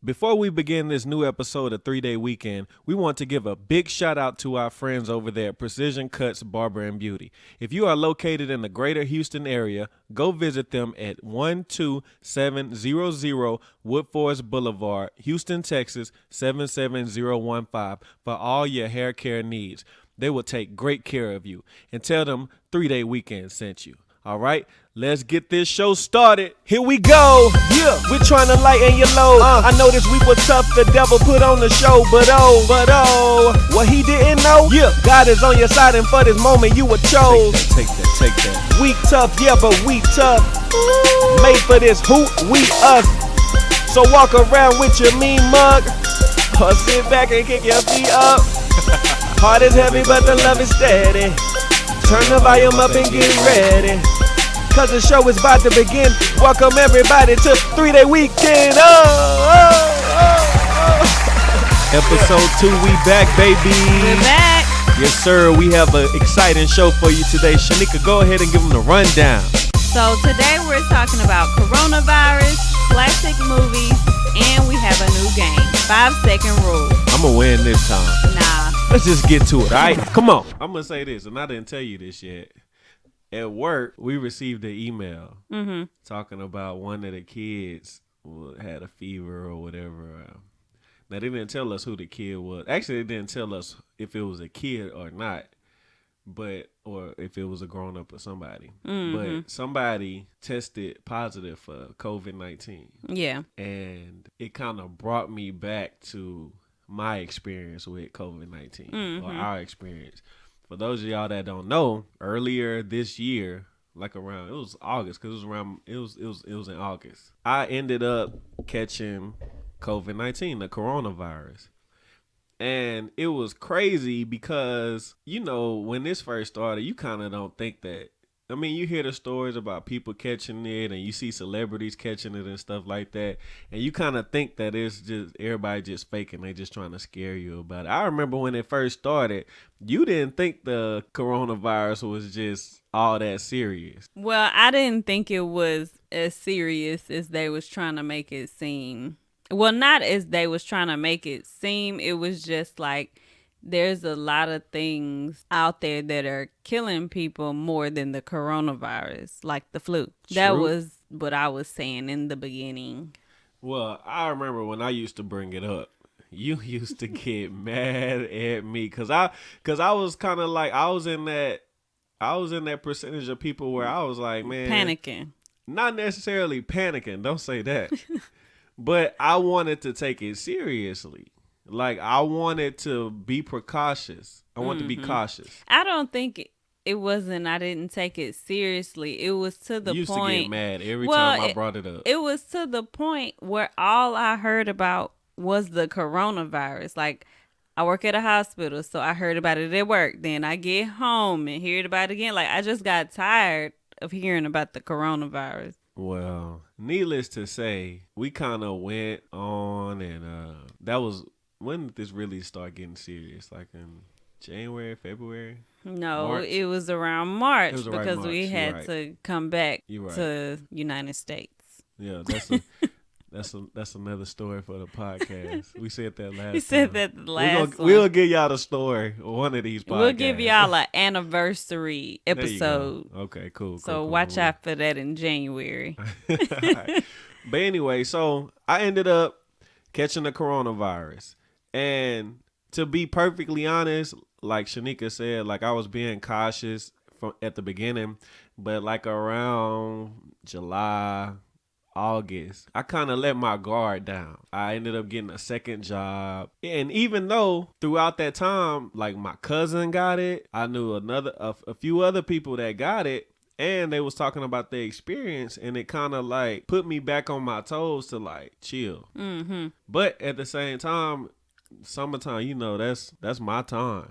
Before we begin this new episode of 3-Day Weekend, we want to give a big shout out to our friends over there at Precision Cuts Barber and Beauty. If you are located in the greater Houston area, go visit them at 12700 Woodforest Boulevard, Houston, Texas 77015 for all your hair care needs. They will take great care of you. And tell them 3-Day Weekend sent you. All right, let's get this show started. Here we go. Yeah, we're trying to lighten your load. I know this week was tough. The devil put on the show, but what he didn't know? Yeah, God is on your side, and for this moment you were chose. Take that. We tough, yeah, but we tough. Made for this hoot, we us. So walk around with your mean mug, or sit back and kick your feet up. Heart is heavy, but the love is steady. Turn the volume up and get ready, cause the show is about to begin. Welcome everybody to 3-Day Weekend. Episode 2, we back, baby. We're back. Yes, sir. We have an exciting show for you today. Shanika, go ahead and give them the rundown. So today we're talking about coronavirus, classic movies, and we have a new game, 5-second rule. I'm going to win this time. Nah. Let's just get to it, all right? Come on. I'm going to say this, and I didn't tell you this yet. At work, we received an email talking about one of the kids had a fever or whatever. Now, they didn't tell us who the kid was. Actually, they didn't tell us if it was a kid or not, or if it was a grown-up or somebody. But somebody tested positive for COVID-19. Yeah. And it kind of brought me back to my experience with COVID-19 or our experience. For those of y'all that don't know, earlier this year, like around, it was August, because it was in August, I ended up catching COVID-19, the coronavirus. And it was crazy because, you know, when this first started, you kind of don't think that. I mean, you hear the stories about people catching it and you see celebrities catching it and stuff like that. And you kind of think that it's just everybody just faking. They just trying to scare you about it. I remember when it first started, you didn't think the coronavirus was just all that serious. Well, I didn't think it was as serious as they was trying to make it seem. Well, not as they was trying to make it seem. It was just like, there's a lot of things out there that are killing people more than the coronavirus, like the flu. True. That was what I was saying in the beginning. Well, I remember when I used to bring it up, you used to get mad at me because I was kind of like, I was in that percentage of people where I was like, man, Panicking. Not necessarily panicking. Don't say that. But I wanted to take it seriously. Like, I wanted to be precautious. I wanted to be cautious. I don't think it wasn't, I didn't take it seriously. It was to the you used point. to get mad every time I brought it up. It was to the point where all I heard about was the coronavirus. Like, I work at a hospital, so I heard about it at work. Then I get home and hear about it again. Like, I just got tired of hearing about the coronavirus. Well, needless to say, we kind of went on, and that was... When did this really start getting serious? Like in January, February? No, March? It was around March because March. we had to come back to United States. Yeah, that's another story for the podcast. We said that last. We said that the last one. We'll give y'all the story one of these podcasts. We'll give y'all an anniversary episode. Okay, cool. So cool. watch out for that in January. Right. But anyway, so I ended up catching the coronavirus. And to be perfectly honest, like Shanika said, like I was being cautious at the beginning, but like around July, August, I kind of let my guard down. I ended up getting a second job. And even though throughout that time, like my cousin got it, I knew a few other people that got it. And they was talking about their experience, and it kind of like put me back on my toes to like chill. But at the same time, summertime, you know, that's my time.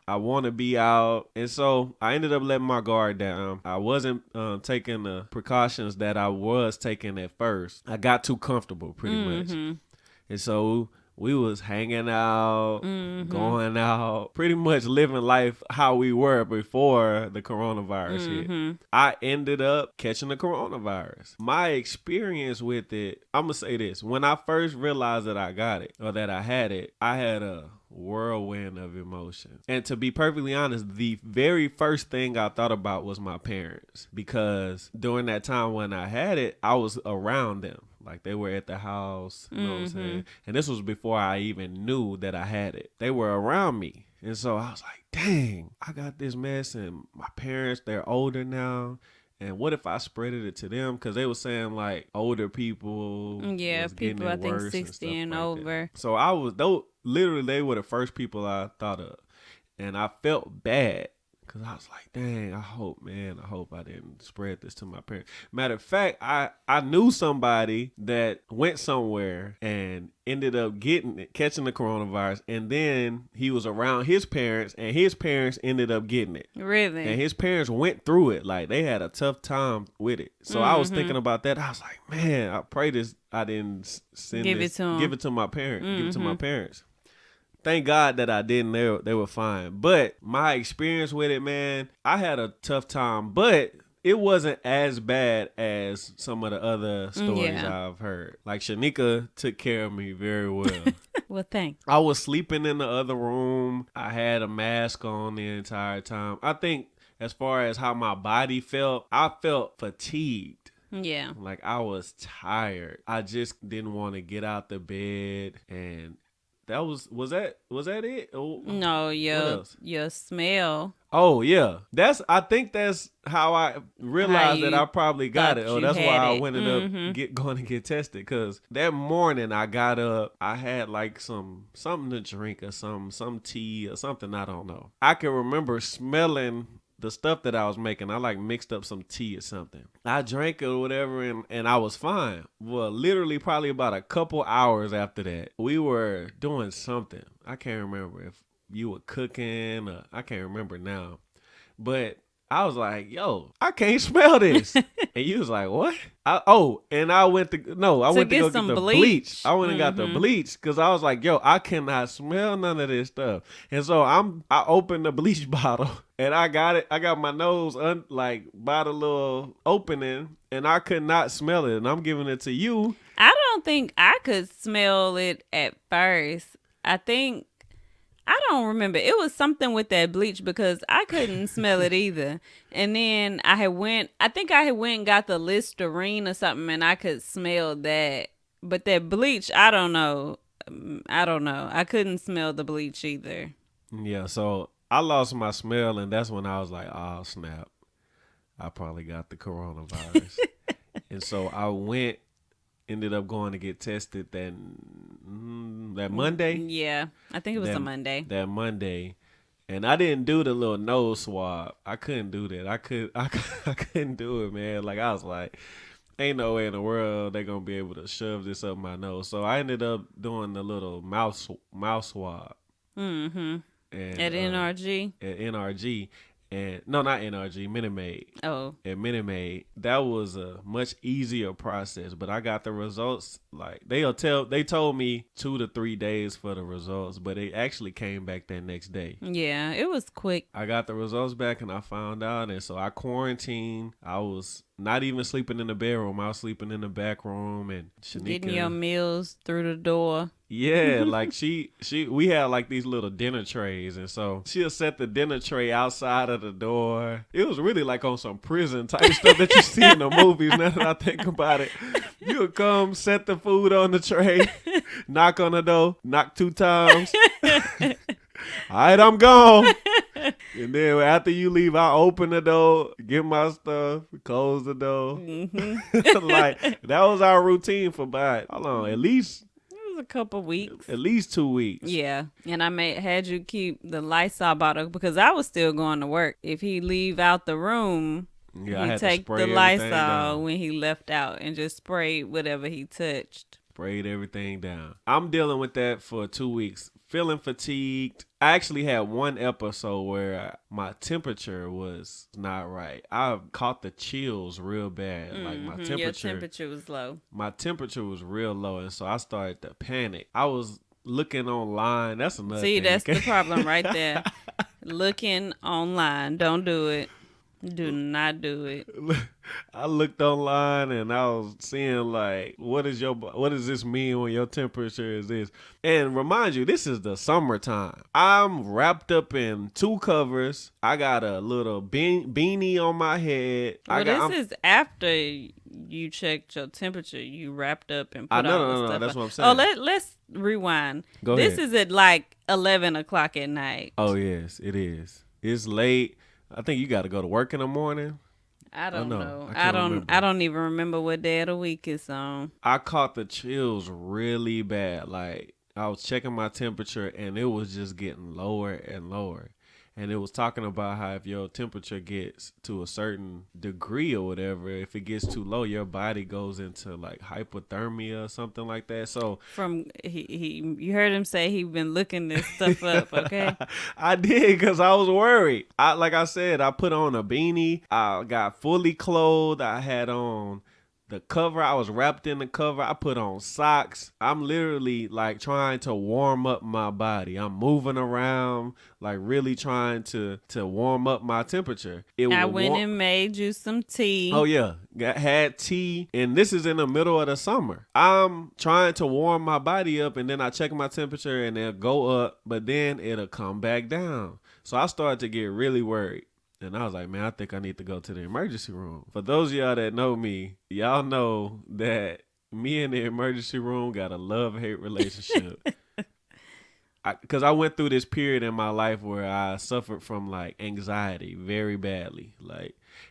I want to be out. And so I ended up letting my guard down. I wasn't taking the precautions that I was taking at first. I got too comfortable pretty much. And so we was hanging out, Mm-hmm. going out, pretty much living life how we were before the coronavirus hit. I ended up catching the coronavirus. My experience with it, I'm going to say this. When I first realized that I got it or that I had a whirlwind of emotion. And to be perfectly honest, the very first thing I thought about was my parents, because during that time when I had it, I was around them. Like, they were at the house, you know what I'm saying? And this was before I even knew that I had it. They were around me. And so I was like, dang, I got this mess, and my parents, they're older now. And what if I spread it to them? Because they were saying, like, older people Yeah, was people, getting I it think worse 60 and and stuff like over. that. So I was, though, literally, they were the first people I thought of. And I felt bad. Because I was like, dang, I hope I didn't spread this to my parents. Matter of fact, I knew somebody that went somewhere and ended up catching the coronavirus. And then he was around his parents, and his parents ended up getting it. Really? And his parents went through it. Like, they had a tough time with it. So I was thinking about that. I was like, man, I pray I didn't Give it to 'em. give it to my parents. Give it to my parents. Thank God that I didn't. They were fine. But my experience with it, man, I had a tough time. But it wasn't as bad as some of the other stories I've heard. Like, Shanika took care of me very well. Well, thanks. I was sleeping in the other room. I had a mask on the entire time. I think as far as how my body felt, I felt fatigued. Yeah. Like, I was tired. I just didn't want to get out the bed, and that was that it? Oh, No, what your else? smell. Oh yeah, I think that's how I realized that I probably got it. Oh, that's why I went going to get tested, because that morning I got up, I had like something to drink or some tea or something, I don't know. I can remember smelling the stuff that I was making. I like mixed up some tea or something. I drank it or whatever, and I was fine. Well, literally probably about a couple hours after that, we were doing something. I can't remember if you were cooking or I can't remember now. But I was like, yo, I can't smell this. And you was like, what? And I went to go get the bleach. I went and got the bleach, because I was like, yo, I cannot smell none of this stuff. And so I opened the bleach bottle, and I got it. I got my nose by the little opening, and I could not smell it. And I'm giving it to you. I don't think I could smell it at first. I don't remember. It was something with that bleach, because I couldn't smell it either. And then I had went and got the Listerine or something, and I could smell that. But that bleach, I don't know. I couldn't smell the bleach either. Yeah, so I lost my smell, and that's when I was like, oh, snap. I probably got the coronavirus. And so I ended up going to get tested that Monday. Yeah, I think it was a Monday. That Monday, and I didn't do the little nose swab. I couldn't do that. I couldn't do it, man. Like, I was like, ain't no way in the world they're gonna be able to shove this up my nose. So I ended up doing the little mouth swab. Mm-hmm. And, at NRG. At NRG. And no, not NRG, Minute Maid. Oh. At Minute Maid. That was a much easier process, but I got the results. Like, they told me 2 to 3 days for the results, but it actually came back that next day. Yeah, it was quick. I got the results back, and I found out, and so I quarantined. I was not even sleeping in the bedroom. I was sleeping in the back room, and Shanika getting your meals through the door. Yeah, like we had like these little dinner trays, and so she'll set the dinner tray outside of the door. It was really like on some prison type stuff that you see in the movies. Now that I think about it, you would come, set the food on the tray, knock on the door, knock 2 times. All right, I'm gone. And then after you leave, I open the door, get my stuff, close the door. Mm-hmm. Like, that was our routine for about, how long? At least a couple weeks. At least 2 weeks. Yeah. And I had you keep the Lysol bottle, because I was still going to work. If he leave out the room, he'd take the Lysol when he left out and just spray whatever he touched. Sprayed everything down. I'm dealing with that for 2 weeks. Feeling fatigued. I actually had one episode where my temperature was not right. I caught the chills real bad. Like, my temperature. Your temperature was low. My temperature was real low, and so I started to panic. I was looking online. That's another See, thing. that's the problem right there. Looking online. Don't do it. Do not do it. I looked online and I was seeing like, what does this mean when your temperature is this? And remind you, this is the summertime. I'm wrapped up in 2 covers. I got a little beanie on my head. Well, this is after you checked your temperature. You wrapped up and put all the stuff. That's on. what I'm saying. Oh, let's rewind. Go this ahead. is at like 11 o'clock at night. Oh yes, it is. It's late. I think you got to go to work in the morning. I don't know. I don't even remember what day of the week it's on. I caught the chills really bad. Like I was checking my temperature and it was just getting lower and lower. And it was talking about how if your temperature gets to a certain degree or whatever, if it gets too low, your body goes into like hypothermia or something like that. So you heard him say he been looking this stuff up, okay? I did because I was worried. Like I said, I put on a beanie. I got fully clothed. I had on the cover. I was wrapped in the cover. I put on socks. I'm literally like trying to warm up my body. I'm moving around, like really trying to warm up my temperature. I went and made you some tea. Oh yeah, had tea, and this is in the middle of the summer. I'm trying to warm my body up, and then I check my temperature, and it'll go up, but then it'll come back down. So I started to get really worried. And I was like, man, I think I need to go to the emergency room. For those of y'all that know me, y'all know that me and the emergency room got a love-hate relationship. Because I went through this period in my life where I suffered from like anxiety very badly.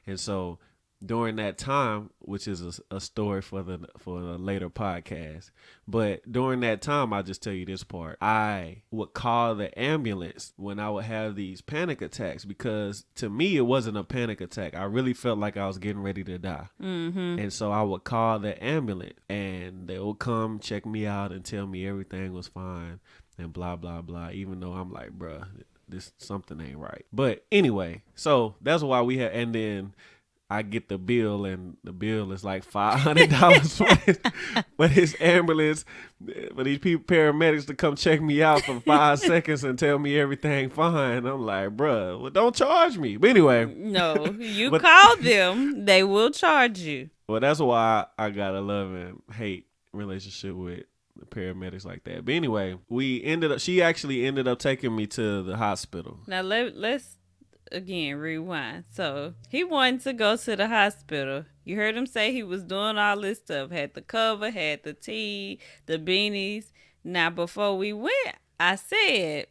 And so during that time, which is a story for a later podcast, but during that time, I'll just tell you this part. I would call the ambulance when I would have these panic attacks because to me, it wasn't a panic attack. I really felt like I was getting ready to die. Mm-hmm. And so I would call the ambulance and they would come check me out and tell me everything was fine and blah, blah, blah, even though I'm like, bruh, this something ain't right. But anyway, so that's why we had, and then I get the bill, and the bill is like $500 for this ambulance, for these paramedics to come check me out for 5 seconds and tell me everything fine. I'm like, bruh, well, don't charge me. But anyway. No, you call them, they will charge you. Well, that's why I got a love and hate relationship with the paramedics like that. But anyway, she actually ended up taking me to the hospital. Now, let's again rewind. So he wanted to go to the hospital. You heard him say he was doing all this stuff, had the cover, had the tea, the beanies. Now before we went, I said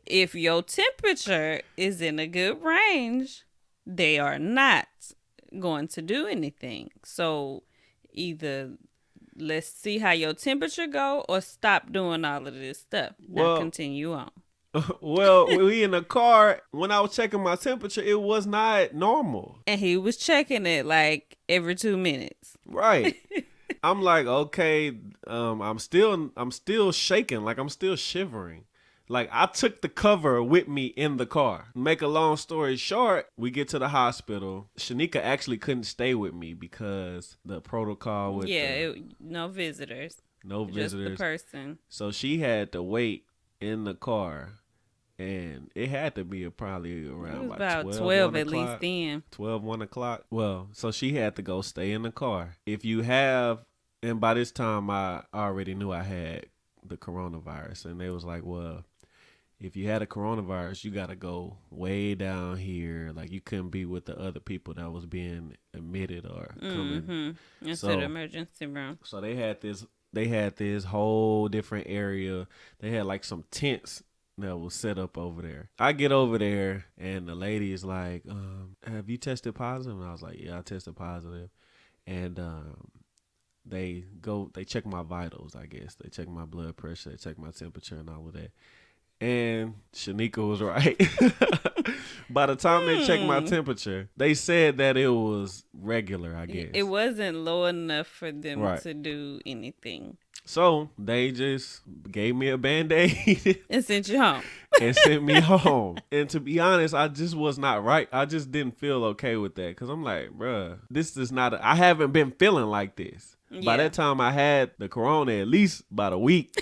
if your temperature is in a good range, they are not going to do anything. So either let's see how your temperature go or stop doing all of this stuff. Now continue on. Well, we in the car, when I was checking my temperature, it was not normal. And he was checking it like every 2 minutes. Right. I'm like, okay, I'm still shaking, like I'm still shivering. Like I took the cover with me in the car. Make a long story short, we get to the hospital. Shanika actually couldn't stay with me because the protocol with no visitors. No visitors. Just the person. So she had to wait in the car. And it had to be probably around about 12 at least then. 12, 1 o'clock. Well, so she had to go stay in the car. And by this time I already knew I had the coronavirus. And they was like, well, if you had a coronavirus, you got to go way down here. Like you couldn't be with the other people that was being admitted or coming. Into the emergency room. So they had this whole different area. They had like some tents that was set up over there. I get over there and the lady is like, have you tested positive? And I was like, yeah, I tested positive. And they check my vitals, I guess. They check my blood pressure, they check my temperature and all of that. And Shanika was right. By the time they checked my temperature, they said that it was regular, I guess. It wasn't low enough for them to do anything. So they just gave me a Band-Aid. And sent you home. And sent me home. And to be honest, I just was not right. I just didn't feel okay with that. Because I'm like, bruh, this is not, I haven't been feeling like this. Yeah. By that time, I had the corona at least about a week.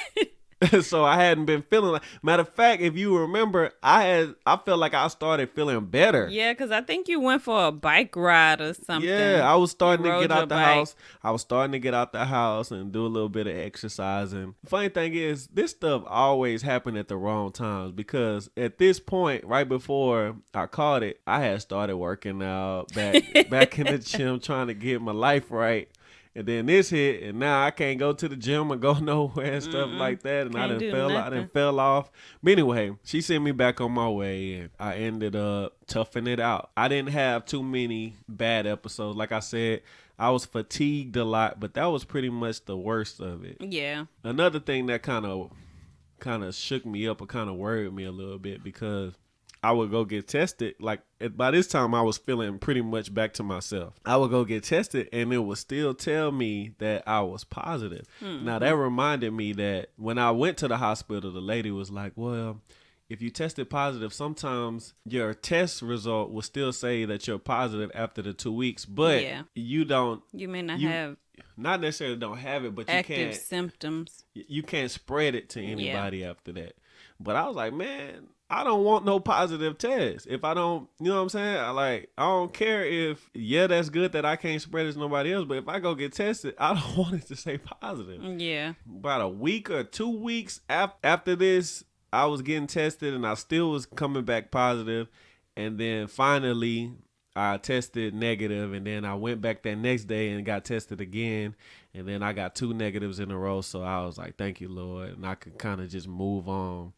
So I hadn't been feeling like. Matter of fact, if you remember, I felt like I started feeling better. Yeah, because I think you went for a bike ride or something. Yeah, I was starting You to rode get your out the bike. house. I was starting to get out the house and do a little bit of exercising. Funny thing is, this stuff always happened at the wrong times because at this point, right before I caught it, I had started working out back in the gym trying to get my life right. And then this hit, and now I can't go to the gym or go nowhere and stuff like that. And I Can't done do I nothing. done fell off. But anyway, she sent me back on my way, and I ended up toughing it out. I didn't have too many bad episodes. Like I said, I was fatigued a lot, but that was pretty much the worst of it. Yeah. Another thing that kind of shook me up or kind of worried me a little bit because I would go get tested. Like by this time, I was feeling pretty much back to myself. I would go get tested, and it would still tell me that I was positive. Now that reminded me that when I went to the hospital, the lady was like, "Well, if you tested positive, sometimes your test result will still say that you're positive after the 2 weeks, but Yeah. you don't." You may not You have not necessarily don't have it, but you active can't symptoms. you can't spread it to anybody after that. But I was like, man, I don't want no positive test. If I don't, you know what I'm saying? I don't care if, yeah, that's good that I can't spread it to nobody else. But if I go get tested, I don't want it to say positive. Yeah. About a week or 2 weeks after this, I was getting tested and I still was coming back positive. And then finally, I tested negative, and then I went back that next day and got tested again, and then I got 2 negatives in a row. So I was like, "Thank you, Lord," and I could kind of just move on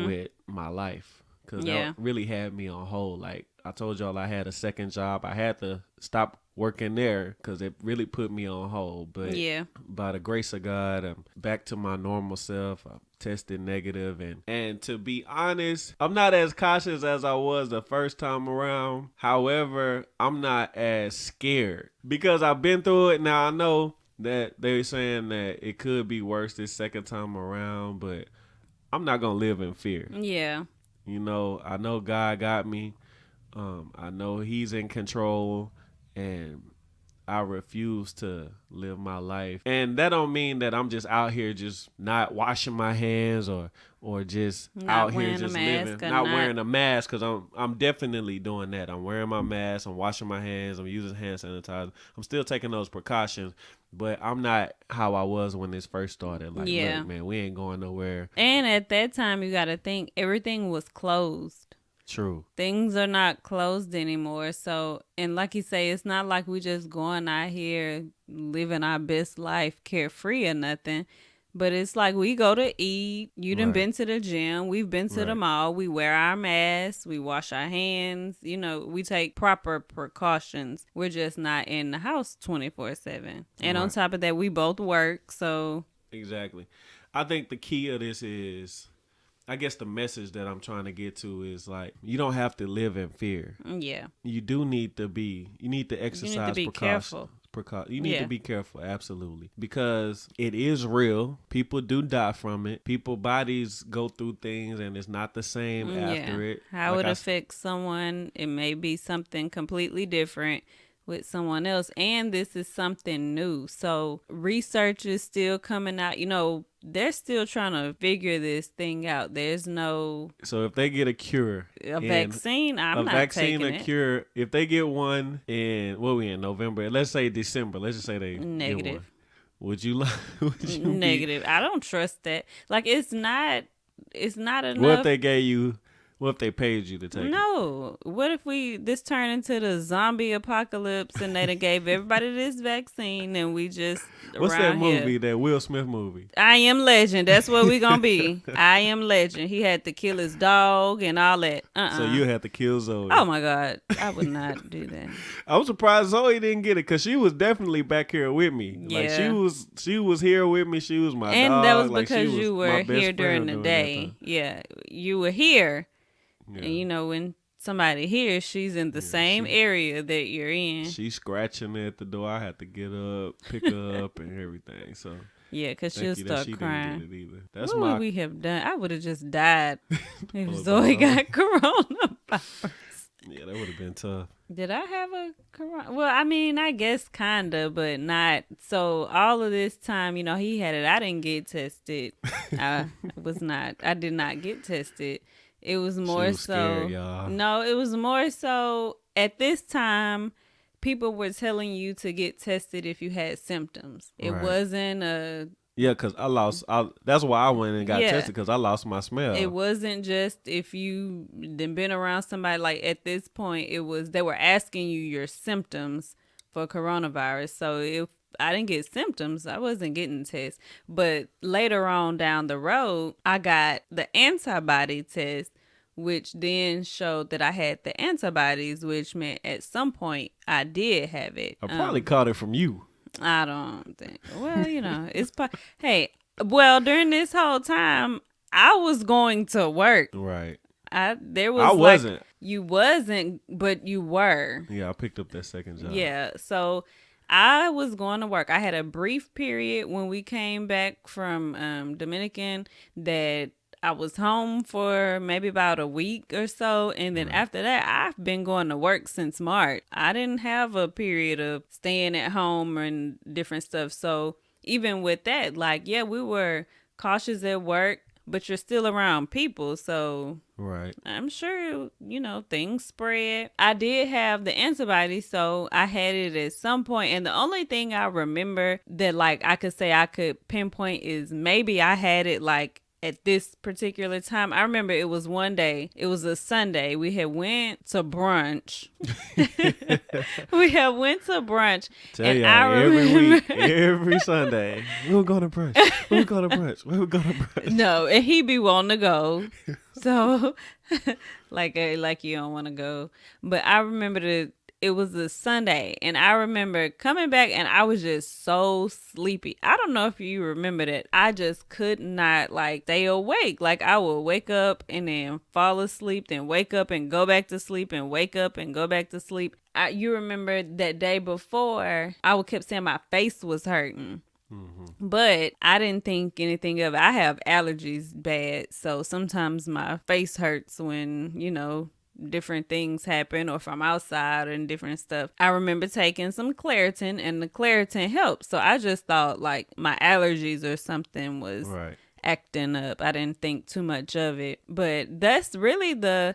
with my life because Yeah. that really had me on hold. Like I told y'all, I had a second job. I had to stop working there because it really put me on hold. But Yeah. by the grace of God, I'm back to my normal self. I tested negative, and to be honest, I'm not as cautious as I was the first time around. However, I'm not as scared because I've been through it. Now I know that they're saying that it could be worse this second time around, but I'm not gonna live in fear. Yeah. You know, I know God got me. I know He's in control, and I refuse to live my life. And that don't mean that I'm just out here just not washing my hands or just Not out here wearing a just mask living, or not not- wearing a mask, because I'm definitely doing that. I'm wearing my mask, I'm washing my hands, I'm using hand sanitizer. I'm still taking those precautions, but I'm not how I was when this first started. Like, Yeah. look, man, we ain't going nowhere. And at that time, you got to think everything was closed. True. Things are not closed anymore. So, and like you say, it's not like we just going out here living our best life carefree or nothing. But it's like we go to eat. You done Right. been to the gym. We've been to the Right. mall. We wear our masks. We wash our hands. You know, we take proper precautions. We're just not in the house 24/7. And on Right. top of that, we both work. So, Exactly. I think the key of this is, I guess the message that I'm trying to get to is like, you don't have to live in fear. yeah. You need to exercise be precaution. careful. You need Yeah. to be careful, absolutely. Because it is real. People do die from it. People bodies go through things and it's not the same after it. How Like it I affects someone, it may be something completely different with someone else. And this is something new. So research is still coming out. You know, they're still trying to figure this thing out. There's no So if they get a cure, a vaccine. I'm a not vaccine, taking a it. cure, if they get one in, what we in November, let's say December, let's just say they get one. Negative. Would you would you be, Negative. I don't trust that. Like it's not enough. what if they paid you to take it? No. What if this turn into the zombie apocalypse and they done gave everybody this vaccine and we just What's that around here- movie, that Will Smith movie? I Am Legend. That's what we gonna be. I Am Legend. He had to kill his dog and all that. So you had to kill Zoe. Oh my God. I would not do that. I'm surprised Zoe didn't get it because she was definitely back here with me. Like Yeah. she was here with me. She was my And dog. that was Like, she because was you my were best here friend during the that day. time. Yeah. You were here. Yeah. And you know, when somebody here, she's in the same area that you're in. She scratching at the door. I had to get up, pick her up, and everything. So Yeah, because thank she'll you that start she didn't crying. get it either. That's What my would we have done? I would have just died if Oh, Zoe no. got coronavirus. Yeah, that would have been tough. Did I have a corona? Well, I mean, I guess kinda, but not. So all of this time, he had it. I didn't get tested. I was not. I did not get tested. It was She more was scared, so. y'all. No, it was more so at this time. People were telling you to get tested if you had symptoms. It Right. wasn't a. Yeah, because that's why I went and got Yeah. tested, because I lost my smell. It wasn't just if you then been around somebody. Like at this point, it was they were asking you your symptoms for coronavirus. So if I didn't get symptoms, I wasn't getting tests. But later on down the road, I got the antibody test, which then showed that I had the antibodies, which meant at some point I did have it. I probably caught it from you. I don't think. Well, it's hey. Well, during this whole time, I was going to work. Right. I I wasn't. You wasn't, but you were. Yeah, I picked up that second job. Yeah. So I was going to work. I had a brief period when we came back from Dominican that I was home for maybe about a week or so. And then after that, I've been going to work since March. I didn't have a period of staying at home and different stuff. So even with that, we were cautious at work, but you're still around people. So Right. I'm sure, things spread. I did have the antibodies, so I had it at some point. And the only thing I remember that I could say I could pinpoint is maybe I had it at this particular time. I remember it was one day. It was a Sunday. We had went to brunch. Tell and y'all, I every remember week, every Sunday, we'll go to brunch. We'll go to brunch. We'll go to brunch. No, and he be wanting to go. So like you don't want to go. But I remember it was a Sunday, and I remember coming back and I was just so sleepy. I don't know if you remember that. I just could not stay awake. I would wake up and then fall asleep, then wake up and go back to sleep, and wake up and go back to sleep. You remember that day before, I kept saying my face was hurting. Mm-hmm. But I didn't think anything of it. I have allergies bad, so sometimes my face hurts when, different things happen or from outside and different stuff. I remember taking some Claritin, and the Claritin helped. So I just thought my allergies or something was acting up. I didn't think too much of it. But that's really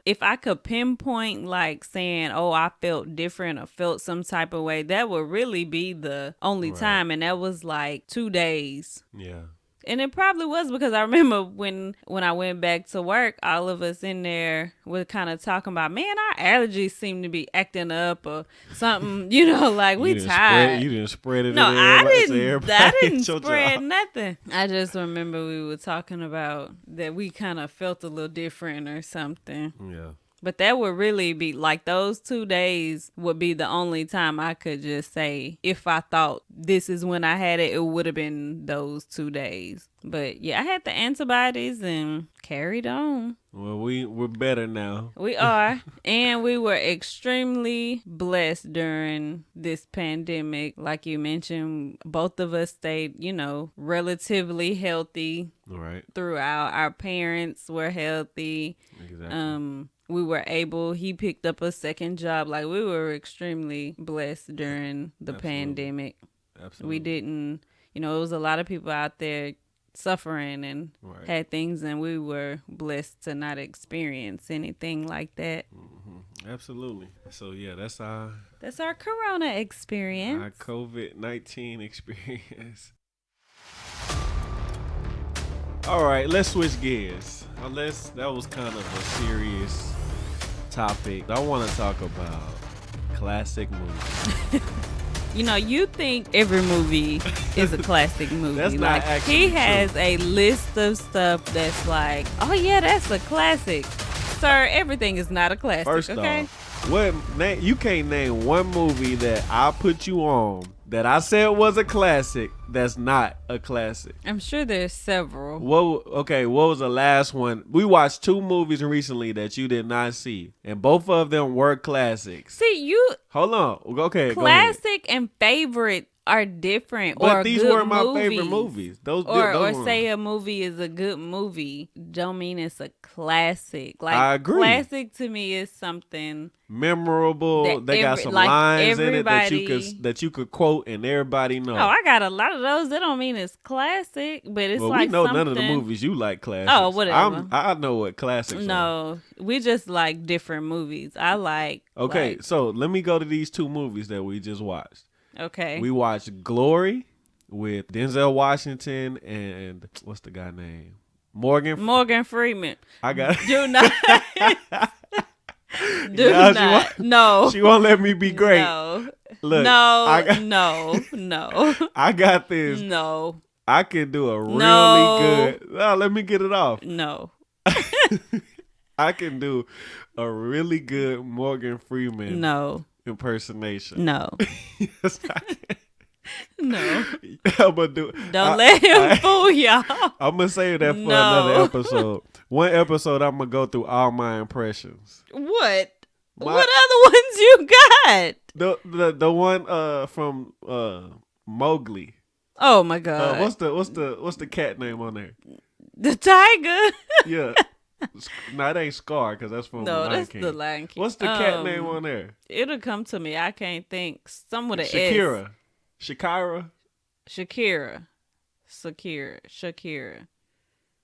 if I could pinpoint saying, oh, I felt different or felt some type of way, that would really be the only time. And that was 2 days. Yeah. And it probably was because I remember when I went back to work, all of us in there were kind of talking about, man, our allergies seem to be acting up or something, we tired. You didn't spread it. No, I I didn't spread nothing. I just remember we were talking about that we kind of felt a little different or something. Yeah. But that would really be those 2 days would be the only time I could just say if I thought this is when I had it, it would have been those 2 days. But yeah, I had the antibodies and carried on. Well, we're better now. We are. And we were extremely blessed during this pandemic. Like you mentioned, both of us stayed, relatively healthy throughout. Our parents were healthy. Exactly. We were he picked up a second job. We were extremely blessed during the pandemic. Absolutely. We didn't, it was a lot of people out there suffering and had things, and we were blessed to not experience anything like that. Mm-hmm. Absolutely. So yeah, that's our Corona experience. Our COVID-19 experience. All right, let's switch gears. That was kind of a serious topic. I want to talk about classic movies. You think every movie is a classic movie. That's not actually he true. has a list of stuff that's oh yeah, that's a classic. Sir, everything is not a classic. First okay? off, you can't name one movie that I put you on that I said was a classic that's not a classic. I'm sure there's several. What was the last one? We watched 2 movies recently that you did not see, and both of them were classics. See, you Hold on. Okay, classic and favorite are different, But or a these good were my movies. favorite movies. Those Or were- say a movie is a good movie, don't mean it's a classic. Like, I agree. classic to me is something memorable. that They got some like lines in it everybody- that you could quote and everybody know. Oh, I got a lot of those. That don't mean it's classic, but it's well, like we know something. none of the movies you like classics. Oh, whatever. I know what classics are. No, we just like different movies. I like. Okay, like- so let me go to these two movies that we just watched. Okay. We watched Glory with Denzel Washington and what's the guy name? Morgan Freeman. I got Do not. Do Now not. No. She won't let me be great. No. Look, no. no. No. I got this. No. I can do a really No. good. No, let me get it off. No. I can do a really good Morgan Freeman No. impersonation. No. Yes, I can. No. I'm gonna do. Don't let him fool y'all. I'm gonna save that for No. another episode. One episode, I'm gonna go through all my impressions. What? My- What other ones you got? The one from Mowgli. Oh my god. What's the cat name on there? The tiger? Yeah. No, it ain't Scar because that's from No, Lion that's King. the Lion King. What's the cat name on there? It'll come to me. I can't think. Some with an S. Shakira. Shakira.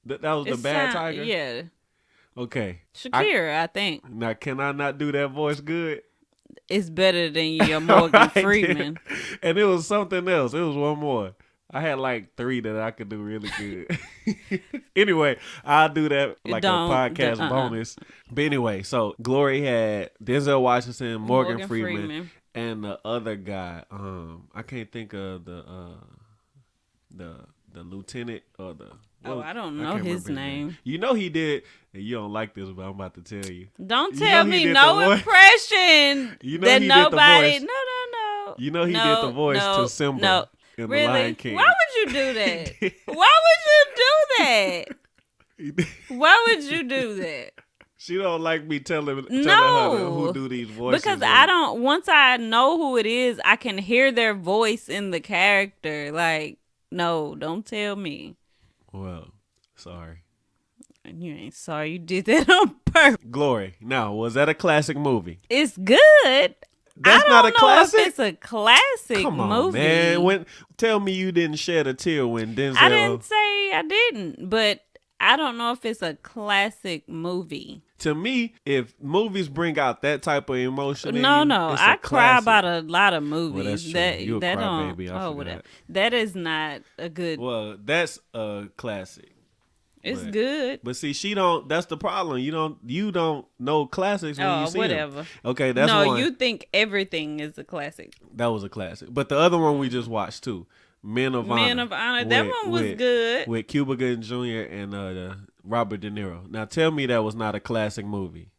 That was the bad tiger? Yeah. Okay. Shakira, I think. Now, can I not do that voice good? It's better than your Morgan Right Freeman. there. And it was something else. It was one more. I had like 3 that I could do really good. Anyway, I'll do that like a podcast bonus. But anyway, so Glory had Denzel Washington, Morgan Freeman, and the other guy. I can't think of the lieutenant or the. I don't know can't his remember name. You know he did. And you don't like this, but I'm about to tell you. Don't You tell know he me did no the voice. impression You know that he did the nobody. voice. No. You know he did the voice to Simba No. in The Really? Lion King. Why would you do that? Why would you do that? Why would you do that? She don't like me telling her No. who do these voices. Because I don't. Once I know who it is, I can hear their voice in the character. Like, no, don't tell me. Well, sorry. You ain't sorry. You did that on purpose. Glory. Now, was that a classic movie? It's good. That's I not a don't know if classic? it's a classic Come on, movie. man. Tell me you didn't shed a tear when Denzel. I didn't say I didn't, but I don't know if it's a classic movie. To me, if movies bring out that type of emotion, in No, you, it's a I cry classic. about a lot of movies. Well, that's true. That You a that don't. crybaby, I Oh, forgot. whatever. That is not a good. Well, that's a classic. It's but- good. But see, she don't. That's the problem. You don't know classics when Oh, you see whatever. them. Okay, that's no, one. you think everything is a classic. That was a classic. But the other one we just watched too, Men of Honor. Men of Honor. That one was with, good. with Cuba Gooding Jr. and Robert De Niro. Now tell me that was not a classic movie.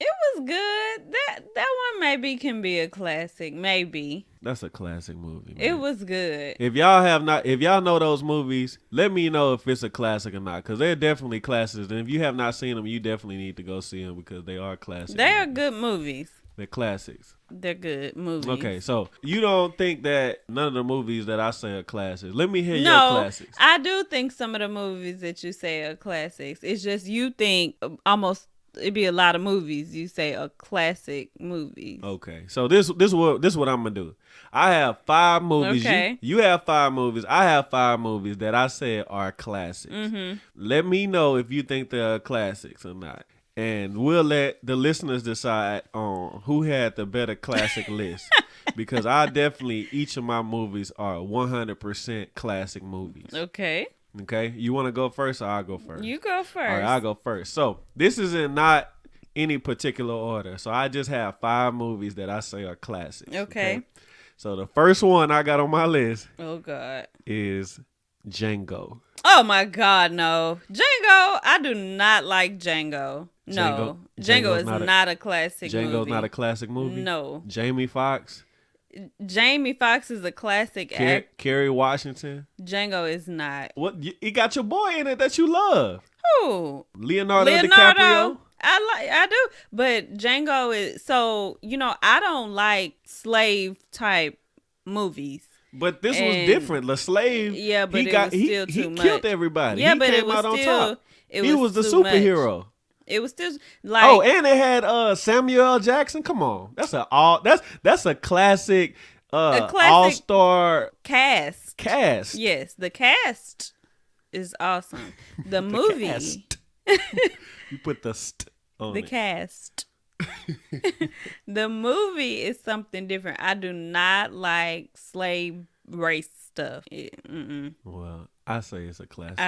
It was good. That one maybe can be a classic. Maybe That's a classic movie. Man. it was good. If y'all know those movies, let me know if it's a classic or not, because they're definitely classics. And if you have not seen them, you definitely need to go see them because they are classics. They are good movies. They're classics. They're good movies. Okay, so you don't think that none of the movies that I say are classics? Let me hear your No, classics. I do think some of the movies that you say are classics. It's just you think almost it'd be a lot of movies you say are classic movies. Okay, so this what I'm gonna do. I have 5 movies. Okay. You have 5 movies. I have 5 movies that I said are classics. Mm-hmm. Let me know if you think they're classics or not, and we'll let the listeners decide on who had the better classic list. Because each of my movies are 100% classic movies. Okay. Okay, you want to go first, or I'll go first? You go first. All right, I'll go first. So this is in not any particular order. So I just have 5 movies that I say are classics. Okay. So the first one I got on my list Oh God. is Django. Oh my God, no. Django, I do not like Django. No. Django is not a classic movie. Django's not a classic movie? No. Jamie Foxx? Jamie Foxx is a classic act. Kerry Washington? Django is not. What? You got your boy in it that you love. Who? Leonardo DiCaprio? I do. But Django is, so, I don't like slave type movies. But this was And- different. The slave, Yeah, but he it was still he too much. killed everybody. Yeah, he but it came was out on still. top. It He was the too much. superhero. It was still like Oh, and it had Samuel L. Jackson. Come on, that's a classic, classic all-star cast. cast. Yes, the cast is awesome. The movie, Cast. You put the on the it. cast. The movie is something different. I do not like slave race stuff. Well, I say it's a classic.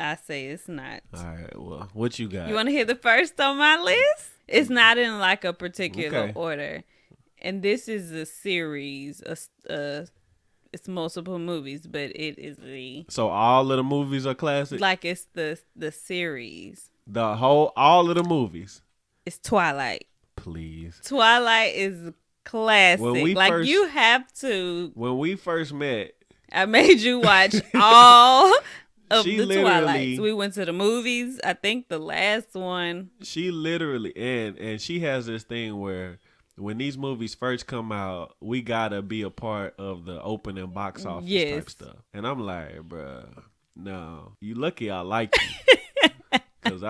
I say it's not. All right. Well, what you got? You want to hear the first on my list? It's not in like a particular Okay. order, and this is a series. It's multiple movies, but it is So all of the movies are classic. it's the series. All of the movies. It's Twilight. Please. Twilight is classic. When we Like first- you have to. When we first met, I made you watch all of She the literally- Twilights. We went to the movies. I think the last one. she literally and she has this thing where when these movies first come out, we gotta be a part of the opening box office Yes. type stuff. And I'm like, bruh, no, you lucky I like you. Because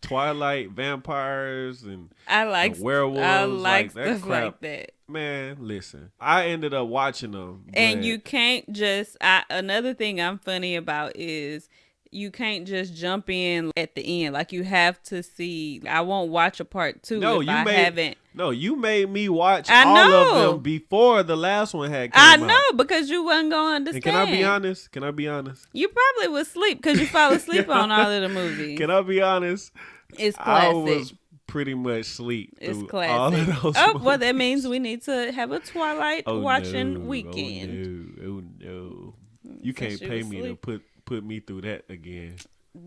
Twilight, vampires, and I like werewolves, I like like that stuff crap. like that. man, listen, I ended up watching them. And but you can't just. Another thing I'm funny about is you can't just jump in at the end. Like you have to see. I won't watch a part two if I haven't. No, you made me watch I all know. of them before the last one had came I out. know because you wasn't gonna understand. And can I be honest? You probably was asleep because you fell asleep on all of the movies. Can I be honest? It's I classic. was pretty much asleep It's through classic. all of those Oh, well, that movies. means we need to have a Twilight watching weekend. Oh no. You Since can't you pay was me asleep. to put me through that again.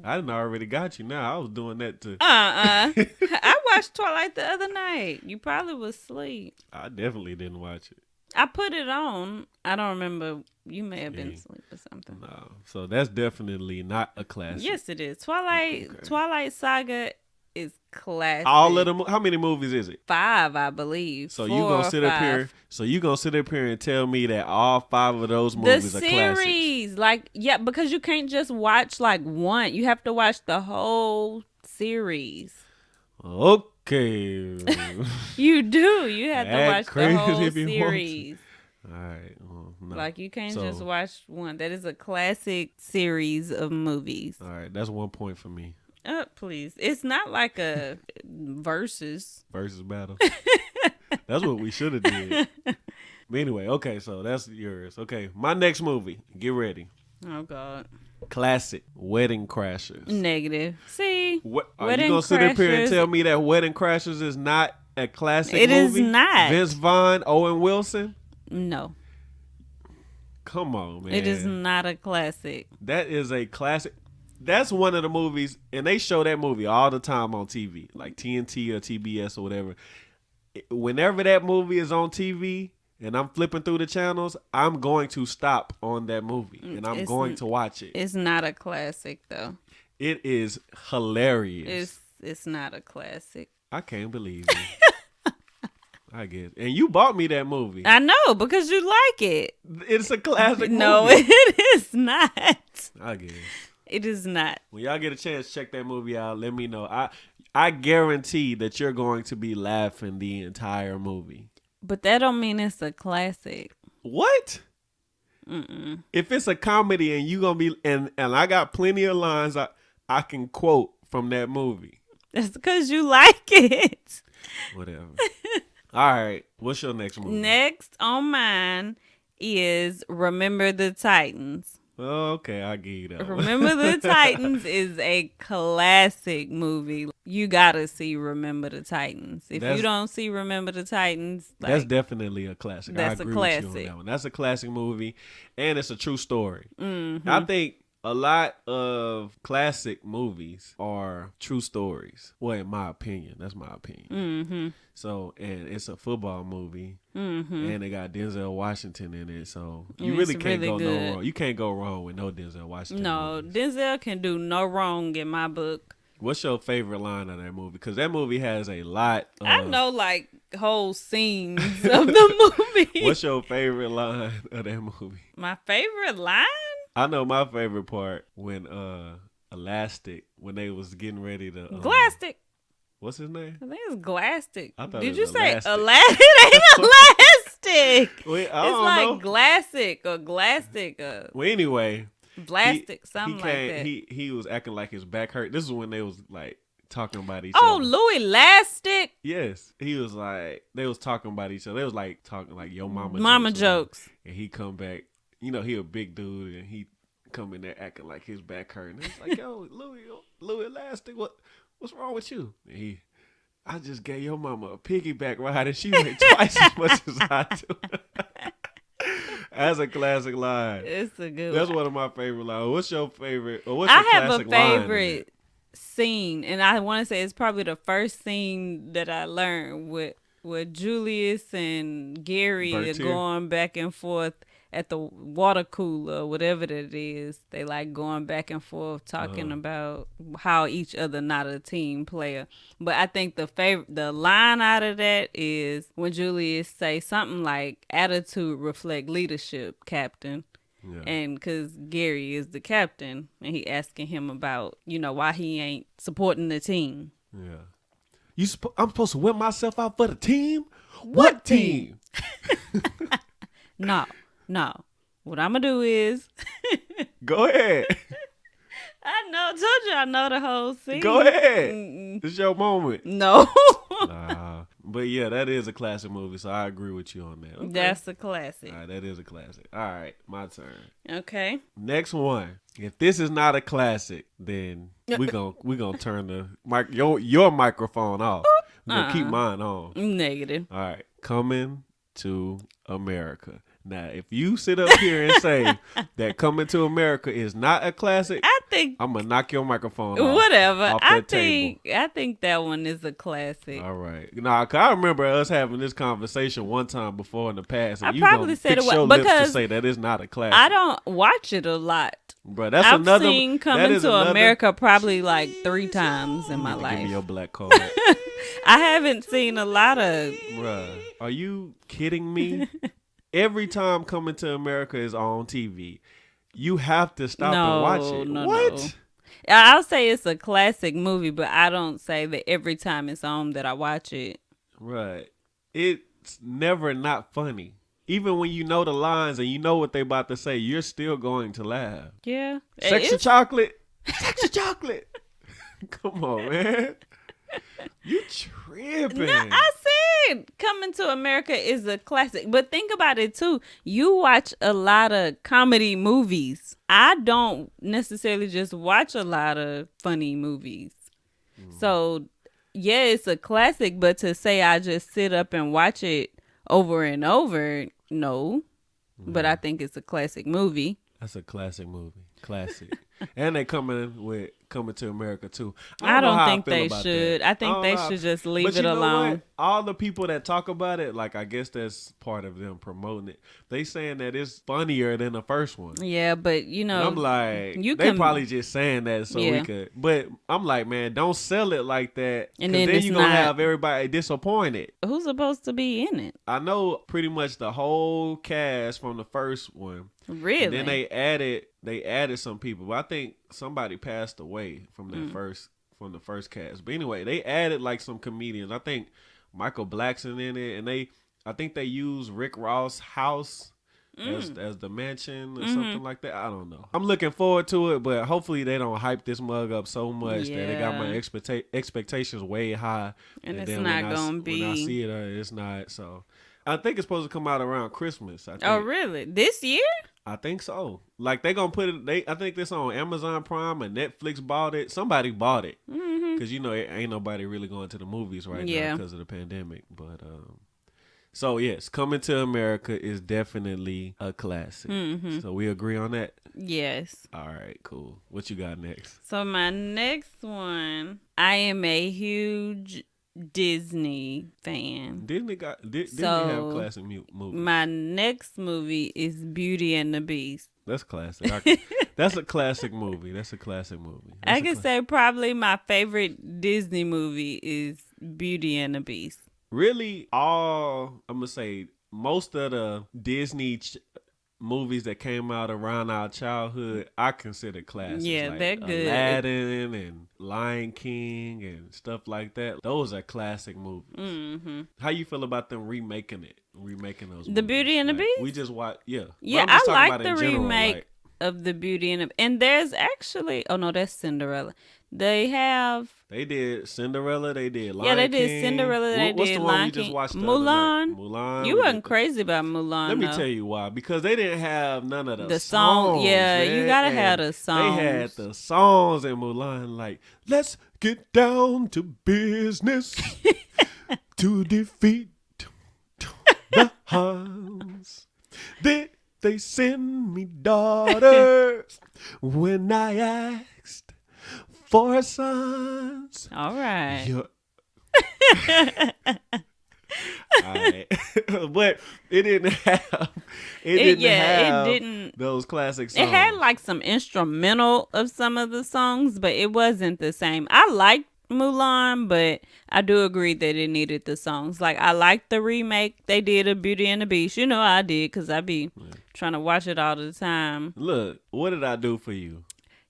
I done already got you now. I was doing that to I watched Twilight the other night. You probably was asleep. I definitely didn't watch it. I put it on. I don't remember. You may have been Yeah. asleep or something. No. So that's definitely not a classic. Yes, it is. Twilight. Okay. Twilight Saga is classic. All of them. How many movies is it? 5, I believe. So 4 you or gonna sit up 5. here? So you gonna sit up here and tell me that all 5 of those The movies are classics? series, like, yeah, because you can't just watch like one. You have to watch the whole series. Okay. You do. You have to Act watch the crazy whole if you want to. series. All right. Well, no. Like you can't So- just watch one. That is a classic series of movies. All right. That's 1 point for me. Please. It's not like a versus. Versus battle. That's what we should have did. But anyway, okay, so that's yours. Okay, my next movie. Get ready. Oh God. Classic Wedding Crashers. Negative. See, What are Wedding you gonna sit up here and Crashers- tell me that Wedding Crashers is not a classic It is movie? not. Vince Vaughn, Owen Wilson. no, Come on, man. it is not a classic. That is a classic. That's one of the movies, and they show that movie all the time on TV, like TNT or TBS or whatever. Whenever that movie is on TV and I'm flipping through the channels, I'm going to stop on that movie and I'm It's going to watch it. It's not a classic though. It is hilarious. It's not a classic. I can't believe it. I guess. And you bought me that movie. I know because you like it. It's a classic No, movie. it is not. I guess. It is not. When y'all get a chance, check that movie out. Let me know. I guarantee that you're going to be laughing the entire movie. But that don't mean it's a classic. What? If it's a comedy and you gonna be and I got plenty of lines I can quote from that movie. That's because you like it. Whatever. All right. What's your next movie? Next on mine is Remember the Titans. Oh, okay, I'll give you that one. Remember the Titans is a classic movie. You gotta see Remember the Titans. If That's- you don't see Remember the Titans, like, That's definitely a classic. That's I a agree with you on classic. that one. That's a classic movie, and it's a true story. Mm-hmm. I think a lot of classic movies are true stories. Well, in my opinion, that's my opinion. Mm-hmm. So, and it's a football movie, Mm-hmm. and they got Denzel Washington in it. So you And really it's can't really go good. no wrong. You can't go wrong with no Denzel Washington. No, movies. Denzel can do no wrong in my book. What's your favorite line of that movie? Because that movie has a lot of... I know like whole scenes of the movie. What's your favorite line of that movie? My favorite line? I know my favorite part when Elastic, when they was getting ready to... Glastic. What's his name? I think it's Glastic. I thought Did it you was say Elastic. Elastic? It ain't Elastic. Wait, I It's don't like know. Glassic or Glastic or Well, anyway, Blastic, something he like came, that. he was acting like his back hurt. This is when they was like talking about each Oh, other. Louis Elastic. Yes, he was like they was talking about each other. They was like talking like yo mama Mama jokes, jokes. and he come back. You know he a big dude, and he come in there acting like his back hurt. And it's like yo Louis Elastic, what's wrong with you? And I just gave your mama a piggyback ride, and she went twice as much as I do. That's a classic line. It's a good That's one. one of my favorite lines. What's your favorite? Or what's I your have a classic line in favorite scene, and I want to say it's probably the first scene that I learned with Julius and Gary are Bertier? going back and forth at the water cooler, whatever that is. They like going back and forth talking about how each other not a team player. But I think the line out of that is when Julius say something like attitude reflect leadership, Captain. Yeah. And because Gary is the captain, and he asking him about, why he ain't supporting the team. Yeah. I'm supposed to whip myself out for the team? What team? No. What I'm going to do is, Go ahead. told you I know the whole scene. Go ahead. Mm-mm. It's your moment. No. But yeah, that is a classic movie, so I agree with you on that. Okay. That's a classic. All right, that is a classic. All right, my turn. Okay. Next one. If this is not a classic, then we gonna turn the your microphone off. We're gonna keep mine on. Negative. All right, Coming to America. Now, if you sit up here and say that Coming to America is not a classic, I think I'm gonna knock your microphone off. whatever. Off I that table. think that one is a classic. All right. Nah, 'cause I remember us having this conversation one time before in the past. And I you probably gonna said fix it your was lips to because say that it's not a classic. I don't watch it a lot. Bro, that's I've another. seen that Coming is to another- America probably like 3 times in my Give me life. your black card. I haven't seen a lot of. Bruh, are you kidding me? Every time Coming to America is on TV, you have to stop and watch it. No. What? I'll say it's a classic movie, but I don't say that every time it's on that I watch it. Right. It's never not funny. Even when you know the lines and you know what they about to say, you're still going to laugh. Yeah. Sex of chocolate. Sex of chocolate. Come on, man. You tripping. No, I said Coming to America is a classic. But think about it too. You watch a lot of comedy movies. I don't necessarily just watch a lot of funny movies. So, yeah, it's a classic. But to say I just sit up and watch it over and over, no. But I think it's a classic movie. That's a classic movie. Classic. And they Coming to America too. I know don't how think feel they about should. that. I think don't they know. should just But leave you it know alone. what? All the people that talk about it, like I guess that's part of them promoting it. They saying that it's funnier than the first one. Yeah, but And I'm like, you they can- probably just saying that so we Yeah. could. But I'm like, man, don't sell it like that. And Because then then it's you're going to not- have everybody disappointed. who's supposed to be in it? I know pretty much the whole cast from the first one. Really? And then they added some people. But I think somebody passed away from that from the first cast. But anyway, they added like some comedians. I think Michael Blackson in it, and I think they used Rick Ross' house as the mansion or something like that. I don't know. I'm looking forward to it, but hopefully they don't hype this mug up so much that it got my expectations way high. And it's then not when gonna when I be- see it, it's not. So I think it's supposed to come out around Christmas. I think. Oh, really? This year? I think so. Like they gonna put it. I think this on Amazon Prime and Netflix bought it. Somebody bought it because ain't nobody really going to the movies right Yeah. now because of the pandemic. But so yes, Coming to America is definitely a classic. So we agree on that. Yes. All right, cool. What you got next? So my next one, I am a huge Disney fan. Disney Disney So, have classic movies. My next movie is Beauty and the Beast. That's classic. That's a classic movie. That's a classic movie. I can say probably my favorite Disney movie is Beauty and the Beast. Really, I'm gonna say most of the Disney movies that came out around our childhood, I consider classics. Yeah, like they're good. Aladdin and Lion King and stuff like that. Those are classic movies. Mm-hmm. How you feel about them remaking those? The Beauty and the Beast. We just watch. Yeah, Yeah, I'm just I talking like about the in general, remake like, of the Beauty and there's actually that's Cinderella. They did Cinderella. They did Lion they did King. Cinderella. They What's did the one Lion we just King. watched? Mulan. Mulan. You wasn't crazy about Mulan. Let me though. tell you why. Because they didn't have none of The songs. Yeah, man. you gotta And have the songs. They had the songs in Mulan, like "Let's get down to business to defeat the Huns. They send me daughters when I asked for sons." All right. Alright. But it didn't have it didn't those classic songs. It had like some instrumental of some of the songs, but it wasn't the same. I liked Mulan, but I do agree that it needed the songs. Like I liked the remake they did of Beauty and the Beast. You know I did because I be trying to watch it all the time. Look, what did I do for you?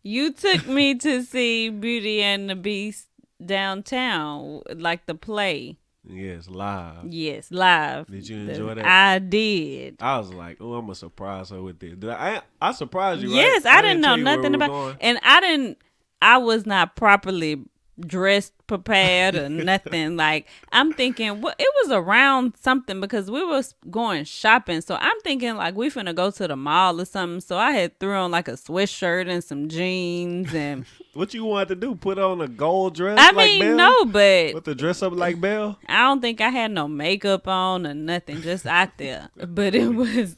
You took me to see Beauty and the Beast downtown, like the play. Yes, live. Yes, live. Did you enjoy that? I did. I was like, oh, I'm gonna surprise her with this. Did I surprised you, right? Yes, I didn't know tell you where nothing we were about, going. and I was not properly dressed, prepared, or nothing. Like I'm thinking, it was around something because we was going shopping. So I'm thinking like we finna go to the mall or something. So I had threw on like a sweatshirt and some jeans and. What you wanted to do? Put on a gold dress? I like mean, Belle? no, but What, the dress up like Belle? I don't think I had no makeup on or nothing, just out there. But it was,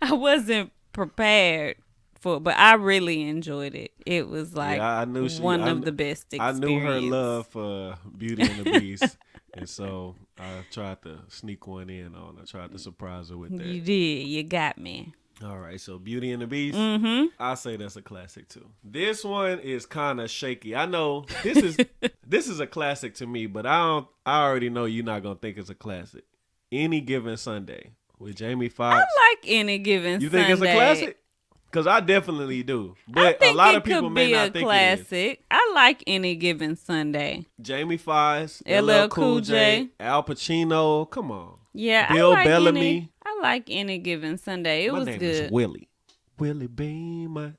I wasn't prepared for, but I really enjoyed it. It was like I knew one of the best experiences. I knew her love for Beauty and the Beast, and so I tried to sneak one in on her. I tried to surprise her with that. You did. You got me. All right, so Beauty and the Beast, Mm-hmm. I say that's a classic too. This one is kind of shaky. I know this is this is a classic to me, but I already know you're not gonna think it's a classic. Any Given Sunday with Jamie Foxx. I like Any Given You Sunday. think it's a classic? Because I definitely do. I But think a lot it of people could may be not a think classic. I like Any Given Sunday. it is. Jamie Foxx, LL Cool J, J. Al Pacino. Come on. Yeah, Bill I like Bellamy. I like Any Given Sunday. It My was name good. is Willie. Willie Beamer.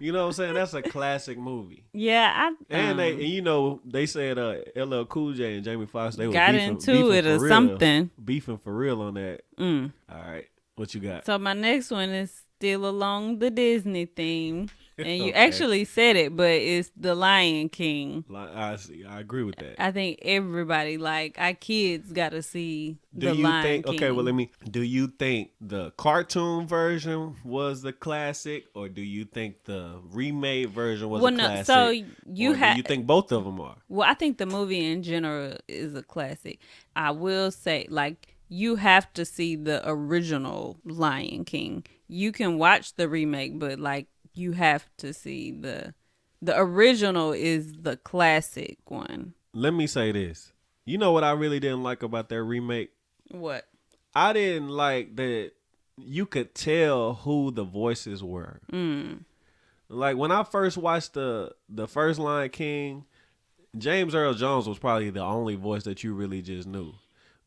You know what I'm saying? That's a classic movie. Yeah, And they said LL Cool J and Jamie Foxx, they were got beefing, into beefing it for or real, something. Beefing for real on that. Mm. All right. What you got? So my next one is still along the Disney theme. And you Okay. actually said it, but it's The Lion King. I see. I agree with that. I think everybody, like our kids, got to see Do The you Lion think? King. Okay, well, do you think the cartoon version was the classic, or do you think the remade version was a classic? So do you think both of them are? Well, I think the movie in general is a classic. I will say, like, you have to see the original Lion King. You can watch the remake, but like you have to see the original is the classic one. Let me say this. You know what I really didn't like about that remake? What? I didn't like that you could tell who the voices were. Like when I first watched the first Lion King, James Earl Jones was probably the only voice that you really just knew.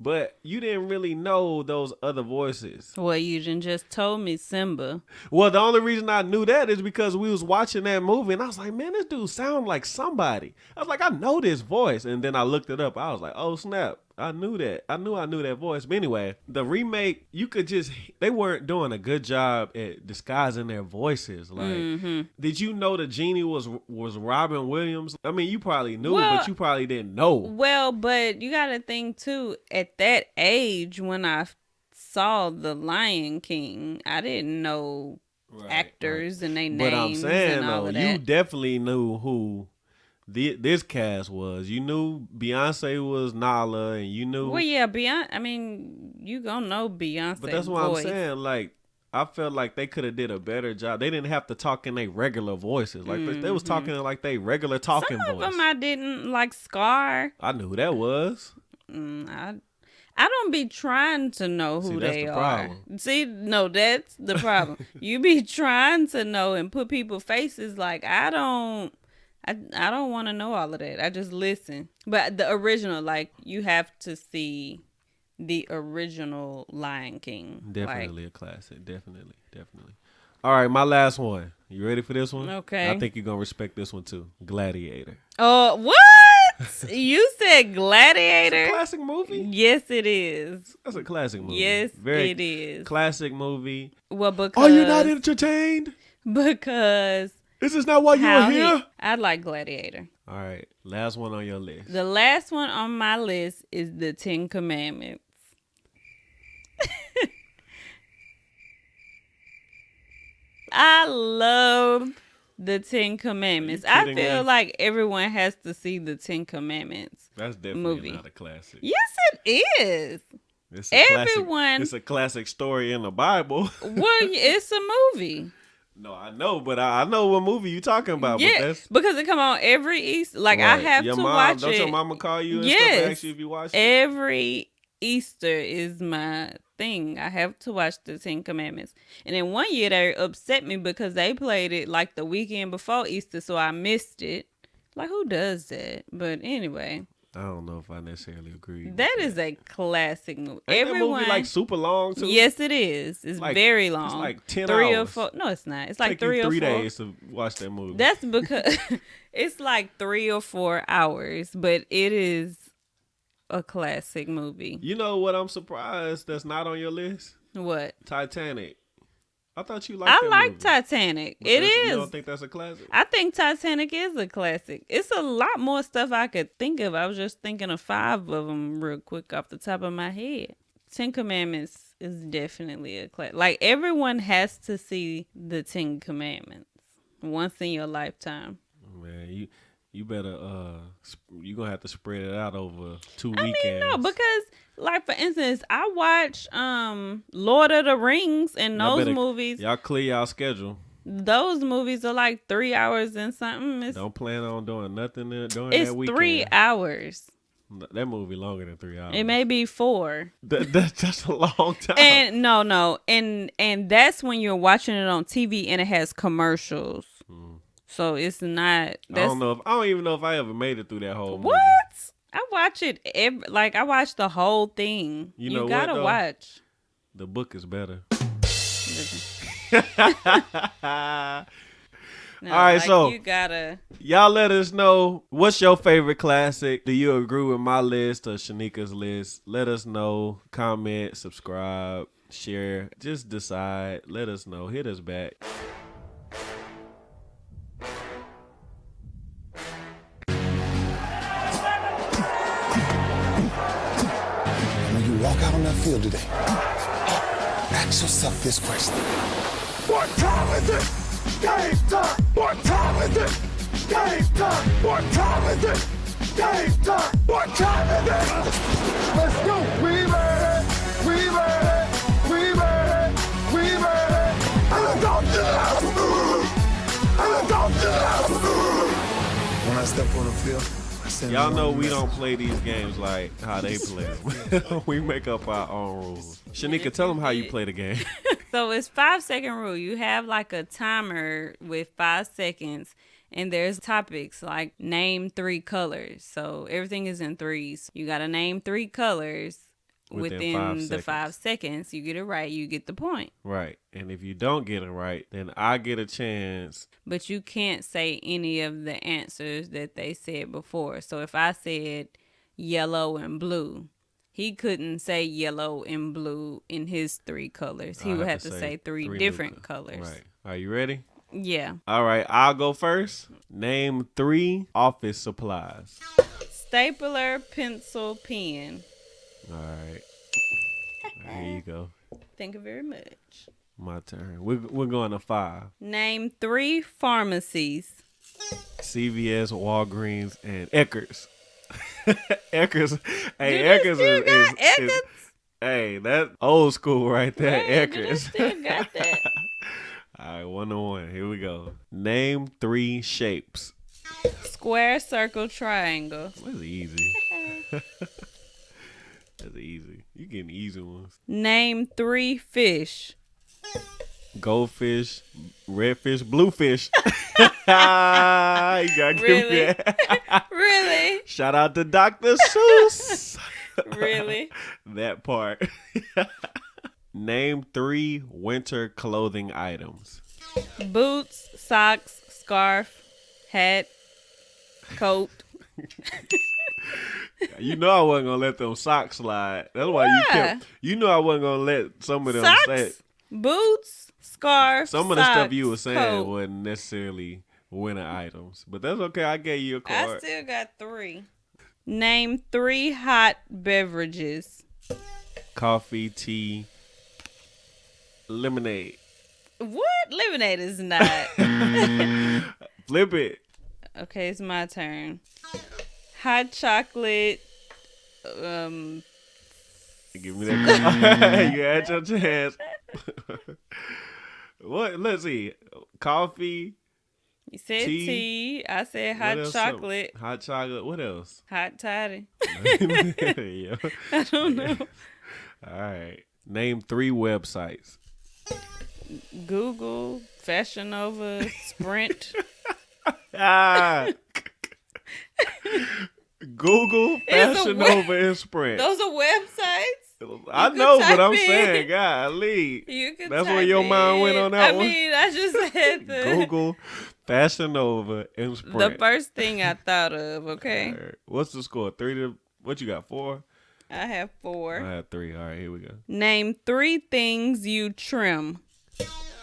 But you didn't really know those other voices. Well, you just told me Simba. Well, the only reason I knew that is because we was watching that movie and I was like, man, this dude sound like somebody. I was like, I know this voice. And then I looked it up. I was like, oh, snap. I knew that. I knew that voice. But anyway, the remake, they weren't doing a good job at disguising their voices. Like, Did you know the genie was Robin Williams? I mean, you probably knew, but you probably didn't know. Well, but you got to think too, at that age when I saw The Lion King, I didn't know actors and their names. But I'm saying, and all though, of that. you definitely knew who this cast was. You knew Beyonce was Nala, and you knew. Well, yeah, Beyonce. I mean, you gonna know Beyonce. But that's what voice. I'm saying. Like, I felt like they could have did a better job. They didn't have to talk in their regular voices. Like they was talking in like they regular talking Some of voice. them I didn't like. Scar. I knew who that was. I don't be trying to know who that's they the are. problem. See, no, that's the problem. You be trying to know and put people faces. Like I don't want to know all of that. I just listen. But the original, like you have to see the original Lion King. Definitely a classic. Definitely. All right, my last one. You ready for this one? Okay. I think you're gonna respect this one too. Gladiator. Oh, what? You said Gladiator? It's a classic movie. Yes, it is. That's a classic movie. Yes, Very it is. classic movie. Well, because Are you not entertained? Because This is not why you were here. I like Gladiator. All right, last one on your list. The last one on my list is the Ten Commandments. I love the Ten Commandments. I feel like everyone has to see the Ten Commandments. That's definitely not a classic. Yes, it is. It's a classic story in the Bible. Well, it's a movie. No, I know, but I know what movie you talking about. Yeah, but that's, because it come on every Easter. Like I have to watch it. Don't your mama call you and stuff to ask you if you watch it? Every Easter is my thing. I have to watch the Ten Commandments. And then one year they upset me because they played it like the weekend before Easter, so I missed it. Like who does that? But anyway. I don't know if I necessarily agree. That is a classic movie. Ain't that movie like super long too? Yes, it is. It's like, very long. It's like 10 3 hours. or 4. No, it's not. It's like Take 3 you or 4. 3 days to watch that movie. That's because it's like 3 or 4 hours, but it is a classic movie. You know what? I'm surprised that's not on your list. What? Titanic. I thought you liked. I like Titanic. It is. You don't think that's a classic? I think Titanic is a classic. It's a lot more stuff I could think of. I was just thinking of 5 of them real quick off the top of my head. Ten Commandments is definitely a classic. Like everyone has to see the Ten Commandments once in your lifetime. Man, you better you gonna have to spread it out over 2 weekends. I mean, no, because like for instance, I watch Lord of the Rings and those movies. Y'all clear y'all schedule. Those movies are like 3 hours and something. Don't plan on doing nothing during that weekend. It's 3 hours. That movie longer than 3 hours. It may be 4. That's a long time. And no, and that's when you're watching it on TV and it has commercials. So it's not. I don't even know if I ever made it through that whole movie. What? I watch it I watch the whole thing. You gotta watch. The book is better. No, all right, so you gotta. Y'all let us know what's your favorite classic. Do you agree with my list or Shanika's list? Let us know. Comment, subscribe, share. Just decide. Let us know. Hit us back. When you walk out on that field today, ask yourself this question. What time is it? Game time! What time is it? Game time! What time is it? Game time! What time is it? Let's go! We ready! We ready! We ready! We ready! And let's go to the house! And let's go to the house! When I step on the field, y'all know we don't play these games like how they play them. We make up our own rules. Shanika, tell them how you play the game. So it's 5-second rule. You have like a timer with 5 seconds, and there's topics like name 3 colors. So everything is in threes. You got to name 3 colors within the 5 seconds. You get it right, you get the point. Right. And if you don't get it right, then I get a chance. But you can't say any of the answers that they said before. So if I said yellow and blue, he couldn't say yellow and blue in his 3 colors. He would have to say 3 different colors. Right. Are you ready? Yeah. All right. I'll go first. Name 3 office supplies. Stapler, pencil, pen. All right. Here you go. Thank you very much. My turn. We're going to 5. Name 3 pharmacies. CVS, Walgreens, and Eckerd's. Eckerd's. Hey, Eckerd's Hey, that old school right there, Right, but I Eckers. still got that. All right, 1-1. Here we go. Name 3 shapes. Square, circle, triangle. That's easy. That's easy. You getting easy ones. Name 3 fish. Goldfish, redfish, bluefish. You gotta give Really? me that. Really? Shout out to Dr. Seuss. Really? That part. Name 3 winter clothing items. Boots, socks, scarf, hat, coat. You know I wasn't gonna let them socks slide. That's why you kept. You know I wasn't gonna let some of them say. Socks, boots, scarf, Some of the stuff socks, you were saying coat. wasn't necessarily winter items, but that's okay. I gave you a I card. still got 3. Name 3 hot beverages. Coffee, tea, lemonade. What? Lemonade is not. Flip it. Okay, it's my turn. Hot chocolate. Give me that card. You had your chance. What? Let's see. Coffee. You said Tea. tea. I said What hot else? chocolate. Hot chocolate. What else? Hot toddy. Yeah. I don't know. All right. Name 3 websites. Google, Fashion Nova, Sprint. Ah. Google, It's a Fashion web- Nova, and Sprint. Those are websites. I could know, but type I'm in- saying, golly. You can That's where type your mind went in. on that I one? mean, I just said the Google, Fashion Nova, and Sprint. the first thing I thought of. Okay, All right. What's the score? 3 to what you got? 4? I have 4. I have 3. All right, here we go. Name 3 things you trim.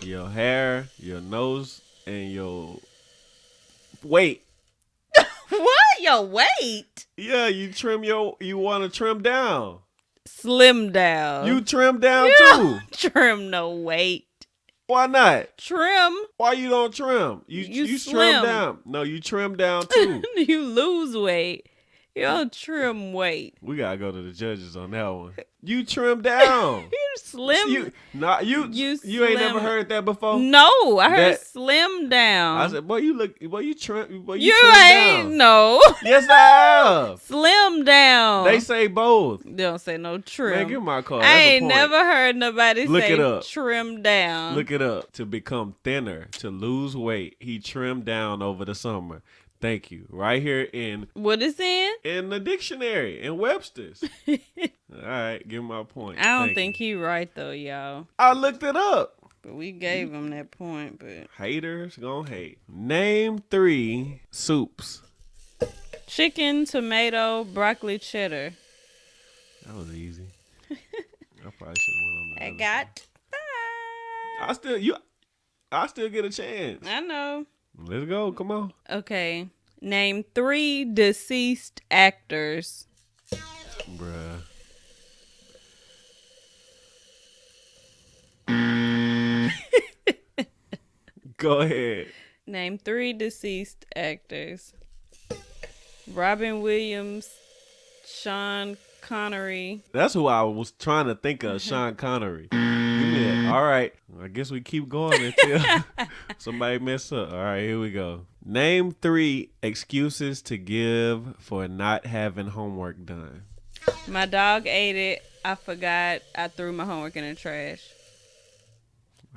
Your hair, your nose, and your weight. What? Your weight? Yeah, you want to trim down. Slim down. You trim down You too. don't trim no weight. Why not? Trim. Why you don't trim? You trim slim. down. No, you trim down too. You lose weight. You don't trim weight. We gotta go to the judges on that one. You trim down. You slim. You ain't slim. never heard that before. No, I heard That- slim down. I said, boy, you trim. Boy, you trim ain't down. no. Yes, I have. Slim down. They say both. They don't say no trim. Man, give my card. I That's a ain't point. never heard nobody Look say it up. trim down. Look it up. To become thinner, to lose weight, he trimmed down over the summer. Thank you. Right here in What is in? the dictionary in Webster's. All right, give him my point. I don't Thank think you. he right though, y'all. I looked it up. But we gave him that point. But Haters gonna hate. Name 3 soups. chicken, tomato, broccoli, cheddar. That was easy. I probably should have went on the I other got side. I still get a chance. I know. Let's go. Come on. Okay. Name 3 deceased actors. Bruh. Go ahead. Name 3 deceased actors. Robin Williams, Sean Connery. That's who I was trying to think of, Sean Connery. Give me that. All right. I guess we keep going until somebody mess up. All right, here we go. Name 3 excuses to give for not having homework done. My dog ate it. I forgot. I threw my homework in the trash.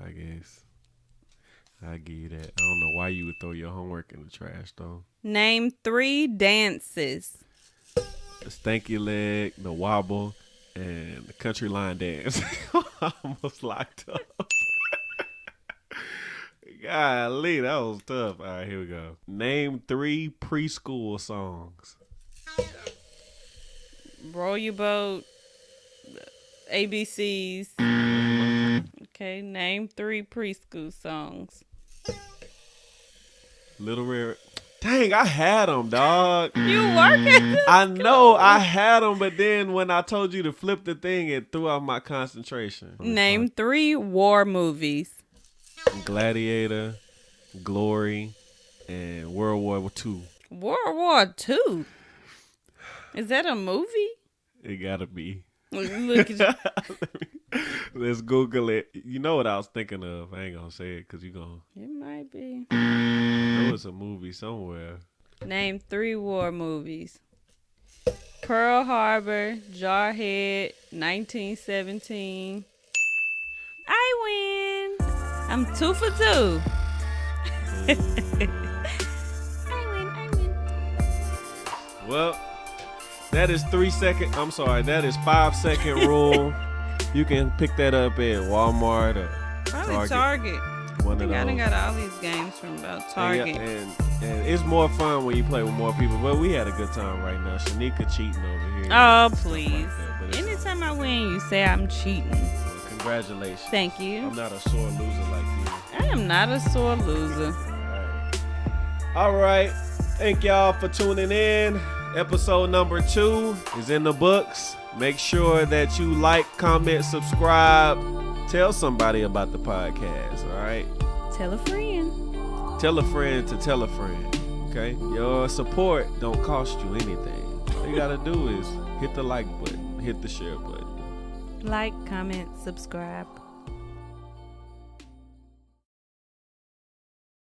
I guess. I give you that. I don't know why you would throw your homework in the trash, though. Name 3 dances. The stanky leg, the wobble, and the country line dance. I almost locked up. Golly, that was tough. All right, here we go. Name 3 preschool songs. Roll your boat. ABCs. Okay, name 3 preschool songs. Little Red. Dang, I had them, dog. You working? I know I had them, but then when I told you to flip the thing, it threw off my concentration. Name 3 war movies. Gladiator, Glory, and World War II. World War II. Is that a movie? It gotta be. Look at you. Let's Google it. You know what I was thinking of. I ain't gonna say it because you're gonna. It might be. There was a movie somewhere. Name 3 war movies. Pearl Harbor, Jarhead, 1917. I win. I'm 2 for 2. I win. Well, that is 3 second. I'm sorry, that is 5 second rule. You can pick that up at Walmart or Probably Target. One I of think I done those. got all these games from about Target. And it's more fun when you play with more people. But we had a good time right now. Shanika cheating over here. Oh, please. that, but it's Anytime I win, you say I'm cheating. Well, congratulations. Thank you. I'm not a sore loser like you. I am not a sore loser. All right. Thank y'all for tuning in. Episode number 2 is in the books. Make sure that you like, comment, subscribe. Tell somebody about the podcast, all right? Tell a friend. Tell a friend to tell a friend, okay? Your support don't cost you anything. All you got to do is hit the like button, hit the share button. Like, comment, subscribe.